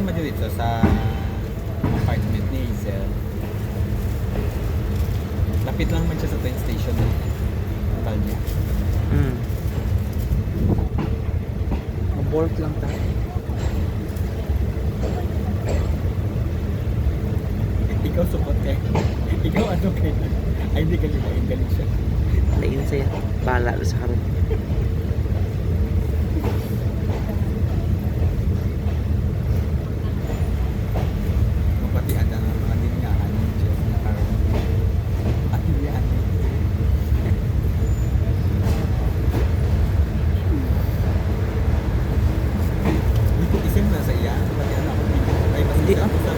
mo dito sa apartment ni Hazel. Lapit lang man siya sa train station ng Talya. Mabork lang tayo. Ikaw support eh. Ikaw ano kay? Ay hindi galing siya. Lain saya. Bahala na sa karon. Mapatian na ng mga linyahan ni Jeff na karon. At yan. Hindi ko isim na sa iya. Mapatian ako. Ay, Hindi, pasensya ako sa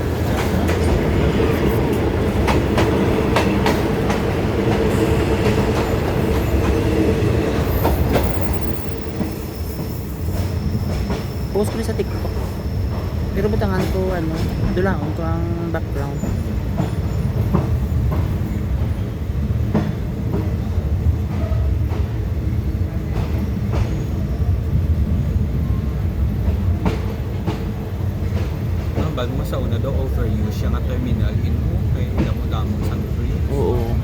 Post ko rin sa TikTok. Pero butangan ko ano, dulangon ko ang background. bago mo sa una daw overuse siya nga terminal in okay damo-damo sa free. Oo.